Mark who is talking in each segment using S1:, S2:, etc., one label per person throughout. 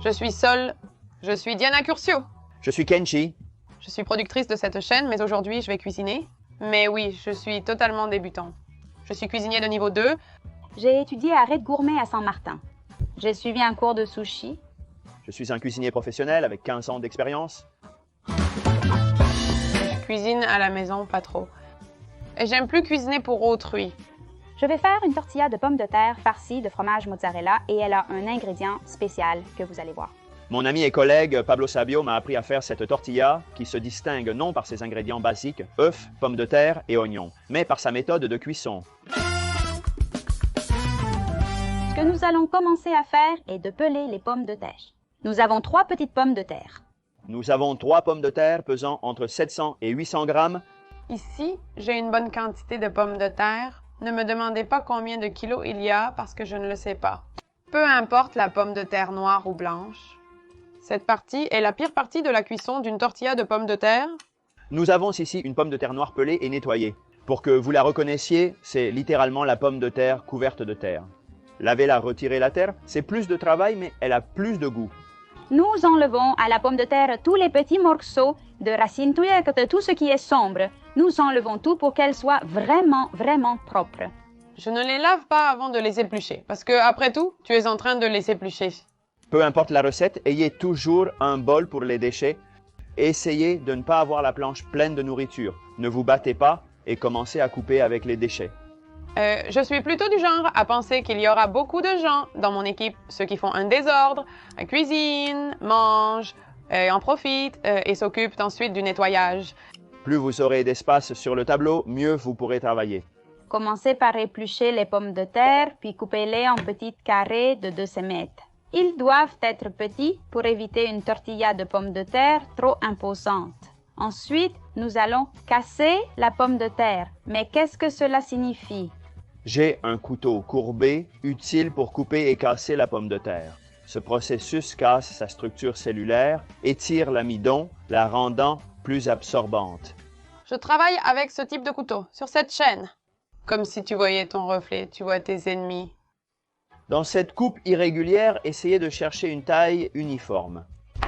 S1: Je suis Sol. Je suis Diana Curcio.
S2: Je suis Kenshi.
S1: Je suis productrice de cette chaîne, mais aujourd'hui, je vais cuisiner. Mais oui, je suis totalement débutant. Je suis cuisinier de niveau 2.
S3: J'ai étudié à Red Gourmet à Saint-Martin. J'ai suivi un cours de sushi.
S2: Je suis un cuisinier professionnel avec 15 ans d'expérience.
S1: Je cuisine à la maison, pas trop. Et j'aime plus cuisiner pour autrui.
S3: Je vais faire une tortilla de pommes de terre farcie de fromage mozzarella et elle a un ingrédient spécial que vous allez voir.
S2: Mon ami et collègue Pablo Sabio m'a appris à faire cette tortilla qui se distingue non par ses ingrédients basiques, œufs, pommes de terre et oignons, mais par sa méthode de cuisson.
S3: Ce que nous allons commencer à faire est de peler les pommes de terre. Nous avons 3 petites pommes de terre.
S2: Nous avons 3 pommes de terre pesant entre 700 et 800 grammes.
S1: Ici, j'ai une bonne quantité de pommes de terre. Ne me demandez pas combien de kilos il y a parce que je ne le sais pas. Peu importe la pomme de terre noire ou blanche. Cette partie est la pire partie de la cuisson d'une tortilla de pommes de terre.
S2: Nous avons ici une pomme de terre noire pelée et nettoyée. Pour que vous la reconnaissiez, c'est littéralement la pomme de terre couverte de terre. Lavez-la, retirez la terre, c'est plus de travail, mais elle a plus de goût.
S3: Nous enlevons à la pomme de terre tous les petits morceaux de racines touillettes, tout ce qui est sombre. Nous enlevons tout pour qu'elles soient vraiment propres.
S1: Je ne les lave pas avant de les éplucher, parce que, après tout, tu es en train de les éplucher.
S2: Peu importe la recette, ayez toujours un bol pour les déchets. Essayez de ne pas avoir la planche pleine de nourriture. Ne vous battez pas et commencez à couper avec les déchets.
S1: Je suis plutôt du genre à penser qu'il y aura beaucoup de gens dans mon équipe, ceux qui font un désordre, cuisinent, mangent, en profitent et s'occupent ensuite du nettoyage.
S2: Plus vous aurez d'espace sur le tableau, mieux vous pourrez travailler.
S3: Commencez par éplucher les pommes de terre, puis coupez-les en petits carrés de 2 cm. Ils doivent être petits pour éviter une tortilla de pommes de terre trop imposante. Ensuite, nous allons casser la pomme de terre. Mais qu'est-ce que cela signifie?
S2: J'ai un couteau courbé, utile pour couper et casser la pomme de terre. Ce processus casse sa structure cellulaire, étire l'amidon, la rendant plus absorbante.
S1: Je travaille avec ce type de couteau, sur cette chaîne. Comme si tu voyais ton reflet, tu vois tes ennemis.
S2: Dans cette coupe irrégulière, essayez de chercher une taille uniforme.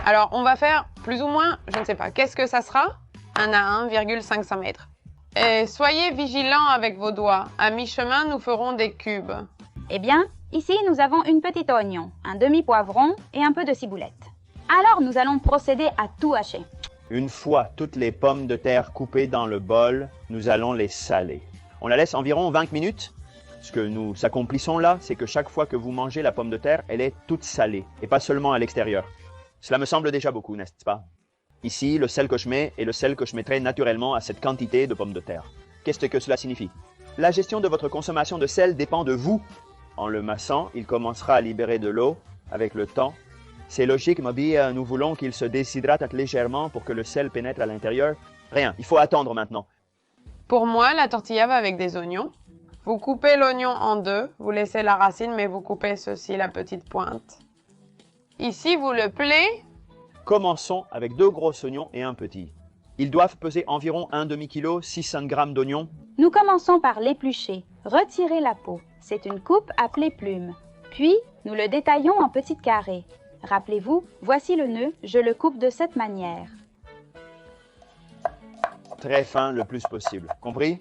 S1: Alors, on va faire plus ou moins, je ne sais pas, qu'est-ce que ça sera? 1 à 1,5 cm. Et soyez vigilants avec vos doigts. À mi-chemin, nous ferons des cubes.
S3: Eh bien, ici, nous avons une petite oignon, un demi-poivron et un peu de ciboulette. Alors, nous allons procéder à tout hacher.
S2: Une fois toutes les pommes de terre coupées dans le bol, nous allons les saler. On la laisse environ 20 minutes. Ce que nous accomplissons là, c'est que chaque fois que vous mangez la pomme de terre, elle est toute salée, et pas seulement à l'extérieur. Cela me semble déjà beaucoup, n'est-ce pas? Ici, le sel que je mets est le sel que je mettrai naturellement à cette quantité de pommes de terre. Qu'est-ce que cela signifie? La gestion de votre consommation de sel dépend de vous. En le massant, il commencera à libérer de l'eau avec le temps. C'est logique, Moby, nous voulons qu'il se déshydrate légèrement pour que le sel pénètre à l'intérieur. Rien, il faut attendre maintenant.
S1: Pour moi, la tortilla va avec des oignons. Vous coupez l'oignon en 2, vous laissez la racine, mais vous coupez ceci, la petite pointe. Ici, vous le pelez.
S2: Commençons avec 2 gros oignons et un petit. Ils doivent peser environ 1 demi-kilo, 600 g d'oignons.
S3: Nous commençons par l'éplucher. Retirez la peau. C'est une coupe appelée plume. Puis, nous le détaillons en petits carrés. Rappelez-vous, voici le nœud, je le coupe de cette manière.
S2: Très fin le plus possible. Compris?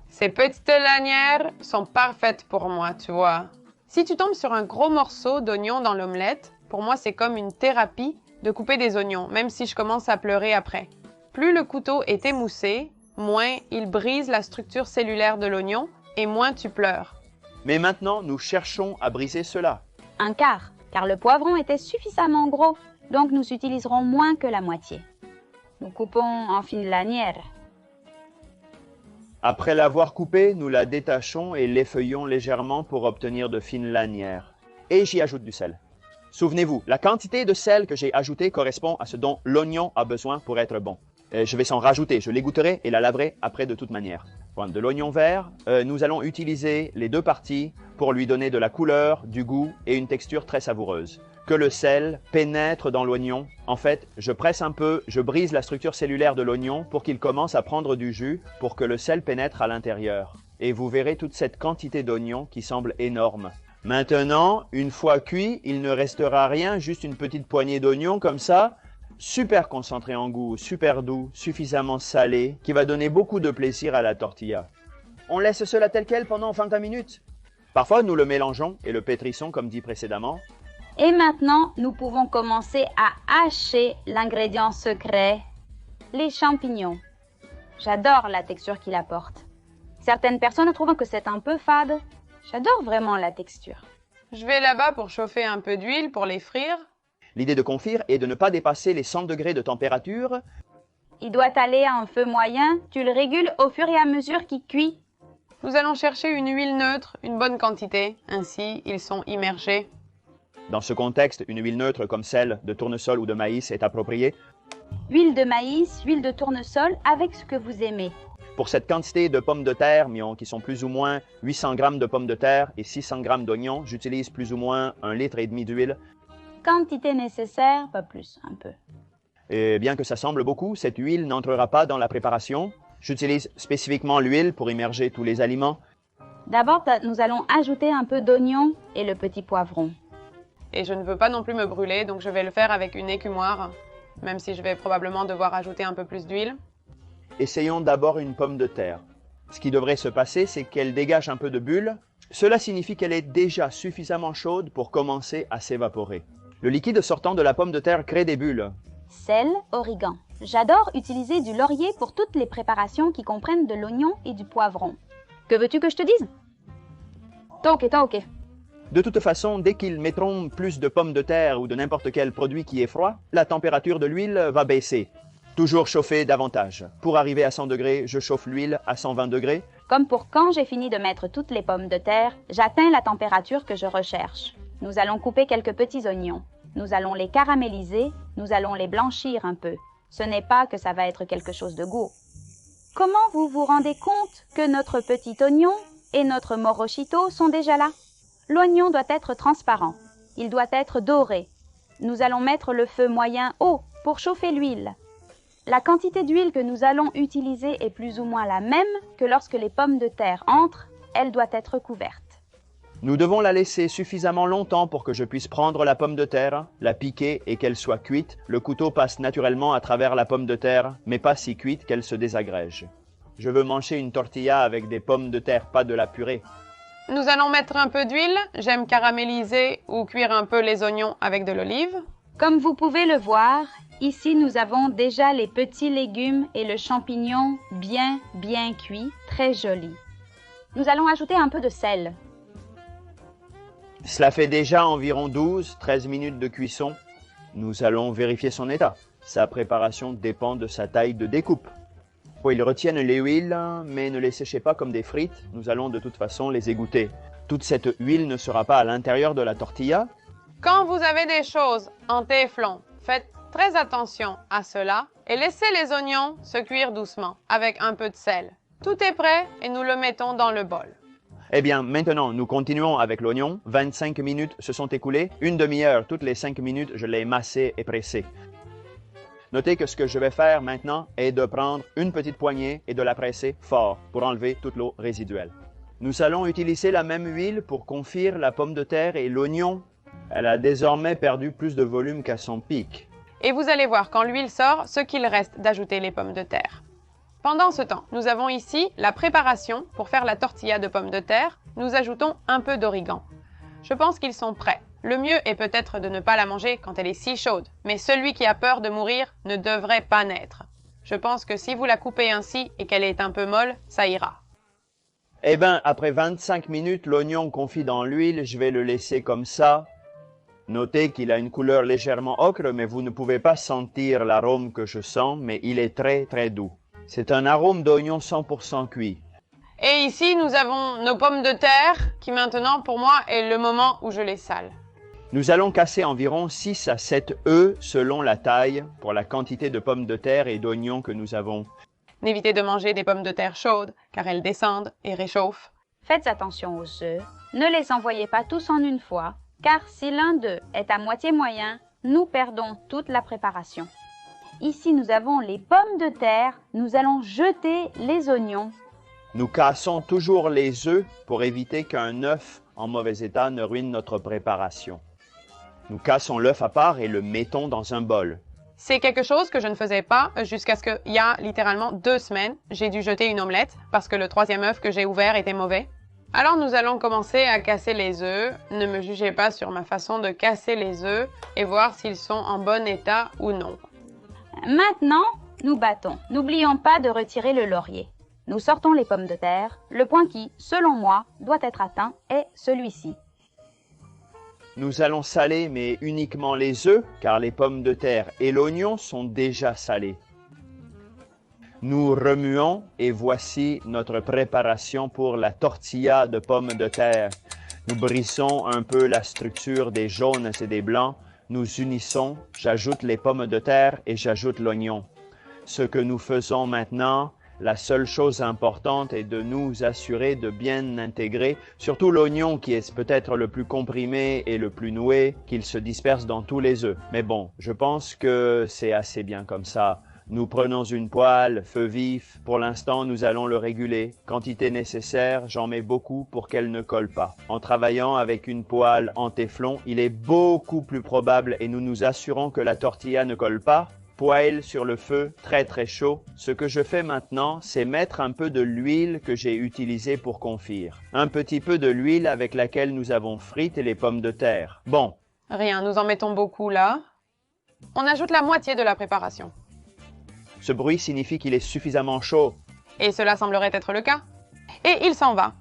S1: Ces petites lanières sont parfaites pour moi, tu vois. Si tu tombes sur un gros morceau d'oignon dans l'omelette, pour moi, c'est comme une thérapie de couper des oignons, même si je commence à pleurer après. Plus le couteau est émoussé, moins il brise la structure cellulaire de l'oignon et moins tu pleures.
S2: Mais maintenant, nous cherchons à briser cela.
S3: Un quart, car le poivron était suffisamment gros, donc nous utiliserons moins que la moitié. Nous coupons en fines lanières.
S2: Après l'avoir coupée, nous la détachons et l'effeuillons légèrement pour obtenir de fines lanières. Et j'y ajoute du sel. Souvenez-vous, la quantité de sel que j'ai ajouté correspond à ce dont l'oignon a besoin pour être bon. Je vais s'en rajouter, je l'égoutterai et la laverai après de toute manière. Bon, de l'oignon vert, nous allons utiliser les 2 parties pour lui donner de la couleur, du goût et une texture très savoureuse. Que le sel pénètre dans l'oignon. En fait, je presse un peu, je brise la structure cellulaire de l'oignon pour qu'il commence à prendre du jus pour que le sel pénètre à l'intérieur. Et vous verrez toute cette quantité d'oignon qui semble énorme. Maintenant, une fois cuit, il ne restera rien, juste une petite poignée d'oignons comme ça, super concentré en goût, super doux, suffisamment salé, qui va donner beaucoup de plaisir à la tortilla. On laisse cela tel quel pendant 20 minutes. Parfois, nous le mélangeons et le pétrissons comme dit précédemment.
S3: Et maintenant, nous pouvons commencer à hacher l'ingrédient secret, les champignons. J'adore la texture qu'il apporte. Certaines personnes trouvent que c'est un peu fade. J'adore vraiment la texture.
S1: Je vais là-bas pour chauffer un peu d'huile pour les frire.
S2: L'idée de confire est de ne pas dépasser les 100 degrés de température.
S3: Il doit aller à un feu moyen. Tu le régules au fur et à mesure qu'il cuit.
S1: Nous allons chercher une huile neutre, une bonne quantité. Ainsi, ils sont immergés.
S2: Dans ce contexte, une huile neutre comme celle de tournesol ou de maïs est appropriée.
S3: Huile de maïs, huile de tournesol, avec ce que vous aimez.
S2: Pour cette quantité de pommes de terre, qui sont plus ou moins 800 g de pommes de terre et 600 g d'oignons, j'utilise plus ou moins 1,5 litre d'huile.
S3: Quantité nécessaire, pas plus, un peu.
S2: Et bien que ça semble beaucoup, cette huile n'entrera pas dans la préparation. J'utilise spécifiquement l'huile pour immerger tous les aliments.
S3: D'abord, nous allons ajouter un peu d'oignon et le petit poivron.
S1: Et je ne veux pas non plus me brûler, donc je vais le faire avec une écumoire, même si je vais probablement devoir ajouter un peu plus d'huile.
S2: Essayons d'abord une pomme de terre. Ce qui devrait se passer, c'est qu'elle dégage un peu de bulles. Cela signifie qu'elle est déjà suffisamment chaude pour commencer à s'évaporer. Le liquide sortant de la pomme de terre crée des bulles.
S3: Sel, origan. J'adore utiliser du laurier pour toutes les préparations qui comprennent de l'oignon et du poivron. Que veux-tu que je te dise? Ok.
S2: De toute façon, dès qu'ils mettront plus de pommes de terre ou de n'importe quel produit qui est froid, la température de l'huile va baisser. Toujours chauffer davantage. Pour arriver à 100 degrés, je chauffe l'huile à 120 degrés.
S3: Comme pour quand j'ai fini de mettre toutes les pommes de terre, j'atteins la température que je recherche. Nous allons couper quelques petits oignons. Nous allons les caraméliser, nous allons les blanchir un peu. Ce n'est pas que ça va être quelque chose de goût. Comment vous vous rendez compte que notre petit oignon et notre morochito sont déjà là? L'oignon doit être transparent. Il doit être doré. Nous allons mettre le feu moyen haut pour chauffer l'huile. La quantité d'huile que nous allons utiliser est plus ou moins la même que lorsque les pommes de terre entrent. Elle doit être couverte.
S2: Nous devons la laisser suffisamment longtemps pour que je puisse prendre la pomme de terre, la piquer et qu'elle soit cuite. Le couteau passe naturellement à travers la pomme de terre, mais pas si cuite qu'elle se désagrège. Je veux manger une tortilla avec des pommes de terre, pas de la purée.
S1: Nous allons mettre un peu d'huile. J'aime caraméliser ou cuire un peu les oignons avec de l'olive.
S3: Comme vous pouvez le voir, ici nous avons déjà les petits légumes et le champignon bien cuits, très jolis. Nous allons ajouter un peu de sel.
S2: Cela fait déjà environ 12-13 minutes de cuisson. Nous allons vérifier son état. Sa préparation dépend de sa taille de découpe. Ils retiennent les huiles, mais ne les séchez pas comme des frites. Nous allons de toute façon les égoutter. Toute cette huile ne sera pas à l'intérieur de la tortilla.
S1: Quand vous avez des choses en téflon, faites très attention à cela et laissez les oignons se cuire doucement avec un peu de sel. Tout est prêt et nous le mettons dans le bol.
S2: Eh bien, maintenant, nous continuons avec l'oignon. 25 minutes se sont écoulées. Une demi-heure, toutes les 5 minutes, je l'ai massé et pressé. Notez que ce que je vais faire maintenant est de prendre une petite poignée et de la presser fort pour enlever toute l'eau résiduelle. Nous allons utiliser la même huile pour confire la pomme de terre et l'oignon. Elle a désormais perdu plus de volume qu'à son pic.
S1: Et vous allez voir quand l'huile sort ce qu'il reste d'ajouter les pommes de terre. Pendant ce temps, nous avons ici la préparation pour faire la tortilla de pommes de terre. Nous ajoutons un peu d'origan. Je pense qu'ils sont prêts. Le mieux est peut-être de ne pas la manger quand elle est si chaude, mais celui qui a peur de mourir ne devrait pas naître. Je pense que si vous la coupez ainsi et qu'elle est un peu molle, ça ira.
S2: Eh bien, après 25 minutes, l'oignon confit dans l'huile, je vais le laisser comme ça. Notez qu'il a une couleur légèrement ocre, mais vous ne pouvez pas sentir l'arôme que je sens, mais il est très doux. C'est un arôme d'oignon 100% cuit.
S1: Et ici, nous avons nos pommes de terre, qui maintenant, pour moi, est le moment où je les sale.
S2: Nous allons casser environ 6 à 7 œufs selon la taille pour la quantité de pommes de terre et d'oignons que nous avons.
S1: N'évitez de manger des pommes de terre chaudes, car elles descendent et réchauffent.
S3: Faites attention aux œufs. Ne les envoyez pas tous en une fois, car si l'un d'eux est à moitié moyen, nous perdons toute la préparation. Ici, nous avons les pommes de terre. Nous allons jeter les oignons.
S2: Nous cassons toujours les œufs pour éviter qu'un œuf en mauvais état ne ruine notre préparation. Nous cassons l'œuf à part et le mettons dans un bol.
S1: C'est quelque chose que je ne faisais pas jusqu'à ce qu'il y a littéralement 2 semaines, j'ai dû jeter une omelette parce que le 3e œuf que j'ai ouvert était mauvais. Alors nous allons commencer à casser les œufs. Ne me jugez pas sur ma façon de casser les œufs et voir s'ils sont en bon état ou non.
S3: Maintenant, nous battons. N'oublions pas de retirer le laurier. Nous sortons les pommes de terre. Le point qui, selon moi, doit être atteint est celui-ci.
S2: Nous allons saler, mais uniquement les œufs, car les pommes de terre et l'oignon sont déjà salés. Nous remuons et voici notre préparation pour la tortilla de pommes de terre. Nous brisons un peu la structure des jaunes et des blancs. Nous unissons, j'ajoute les pommes de terre et j'ajoute l'oignon. Ce que nous faisons maintenant, la seule chose importante est de nous assurer de bien intégrer, surtout l'oignon qui est peut-être le plus comprimé et le plus noué, qu'il se disperse dans tous les œufs. Mais bon, je pense que c'est assez bien comme ça. Nous prenons une poêle, feu vif. Pour l'instant, nous allons le réguler. Quantité nécessaire, j'en mets beaucoup pour qu'elle ne colle pas. En travaillant avec une poêle en téflon, il est beaucoup plus probable et nous nous assurons que la tortilla ne colle pas. Poêle sur le feu, très chaud. Ce que je fais maintenant, c'est mettre un peu de l'huile que j'ai utilisée pour confire. Un petit peu de l'huile avec laquelle nous avons frité les pommes de terre. Bon.
S1: Rien, nous en mettons beaucoup là. On ajoute la moitié de la préparation.
S2: Ce bruit signifie qu'il est suffisamment chaud.
S1: Et cela semblerait être le cas. Et il s'en va.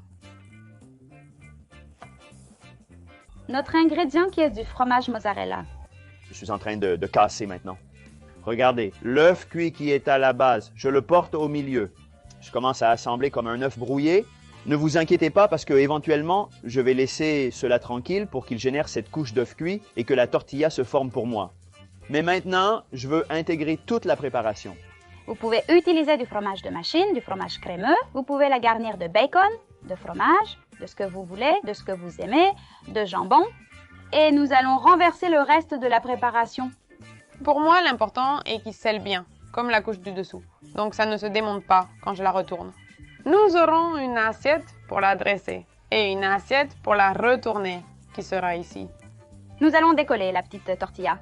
S3: Notre ingrédient qui est du fromage mozzarella.
S2: Je suis en train de casser maintenant. Regardez, l'œuf cuit qui est à la base, je le porte au milieu. Je commence à assembler comme un œuf brouillé. Ne vous inquiétez pas parce que éventuellement, je vais laisser cela tranquille pour qu'il génère cette couche d'œuf cuit et que la tortilla se forme pour moi. Mais maintenant, je veux intégrer toute la préparation.
S3: Vous pouvez utiliser du fromage de machine, du fromage crémeux. Vous pouvez la garnir de bacon, de fromage, de ce que vous voulez, de ce que vous aimez, de jambon. Et nous allons renverser le reste de la préparation.
S1: Pour moi, l'important est qu'il scelle bien, comme la couche du dessous. Donc ça ne se démonte pas quand je la retourne. Nous aurons une assiette pour la dresser et une assiette pour la retourner, qui sera ici.
S3: Nous allons décoller la petite tortilla.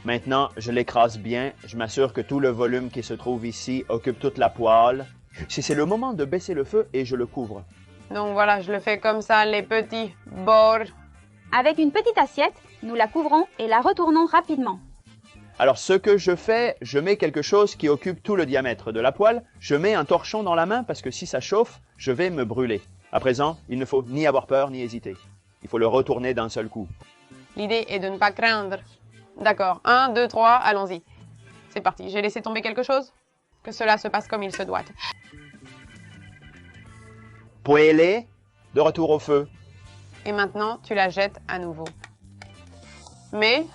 S2: Maintenant, je l'écrase bien. Je m'assure que tout le volume qui se trouve ici occupe toute la poêle. C'est le moment de baisser le feu et je le couvre.
S1: Donc voilà, je le fais comme ça, les petits bords.
S3: Avec une petite assiette, nous la couvrons et la retournons rapidement.
S2: Alors, ce que je fais, je mets quelque chose qui occupe tout le diamètre de la poêle. Je mets un torchon dans la main parce que si ça chauffe, je vais me brûler. À présent, il ne faut ni avoir peur ni hésiter. Il faut le retourner d'un seul coup.
S1: L'idée est de ne pas craindre. D'accord, 1, 2, 3, allons-y. C'est parti, j'ai laissé tomber quelque chose? Que cela se passe comme il se doit.
S2: Poêlée, de retour au feu.
S1: Et maintenant, tu la jettes à nouveau. Mais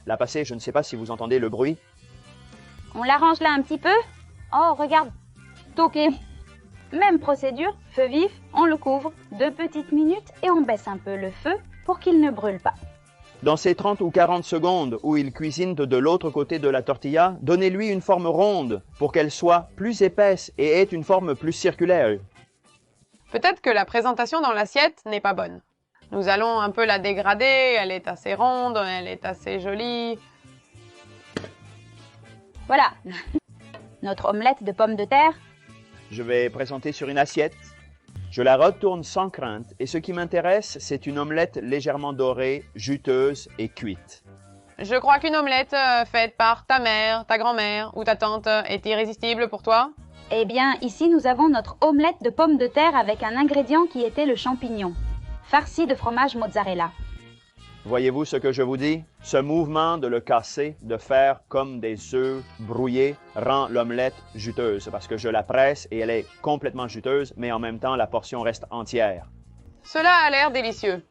S2: La passée, je ne sais pas si vous entendez le bruit.
S3: On l'arrange là un petit peu. Oh, regarde, toqué. Même procédure, feu vif, on le couvre 2 petites minutes et on baisse un peu le feu pour qu'il ne brûle pas.
S2: Dans ces 30 ou 40 secondes où il cuisine de l'autre côté de la tortilla, donnez-lui une forme ronde pour qu'elle soit plus épaisse et ait une forme plus circulaire.
S1: peut-être que la présentation dans l'assiette n'est pas bonne. Nous allons un peu la dégrader, elle est assez ronde, elle est assez jolie.
S3: Voilà, notre omelette de pommes de terre.
S2: Je vais présenter sur une assiette. Je la retourne sans crainte et ce qui m'intéresse, c'est une omelette légèrement dorée, juteuse et cuite.
S1: Je crois qu'une omelette faite par ta mère, ta grand-mère ou ta tante est irrésistible pour toi.
S3: Eh bien, ici, nous avons notre omelette de pommes de terre avec un ingrédient qui était le champignon, farci de fromage mozzarella.
S2: Voyez-vous ce que je vous dis? Ce mouvement de le casser, de faire comme des œufs brouillés, rend l'omelette juteuse parce que je la presse et elle est complètement juteuse, mais en même temps, la portion reste entière.
S1: Cela a l'air délicieux.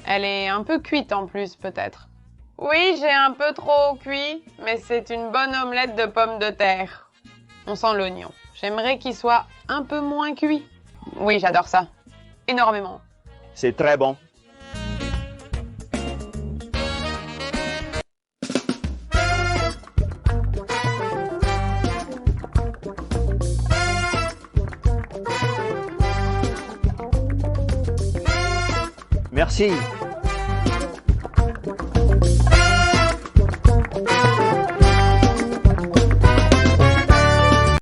S1: Elle est un peu cuite en plus, peut-être. Oui, j'ai un peu trop cuit, mais c'est une bonne omelette de pommes de terre. On sent l'oignon. J'aimerais qu'il soit un peu moins cuit. Oui, j'adore ça. Énormément.
S2: C'est très bon. Merci.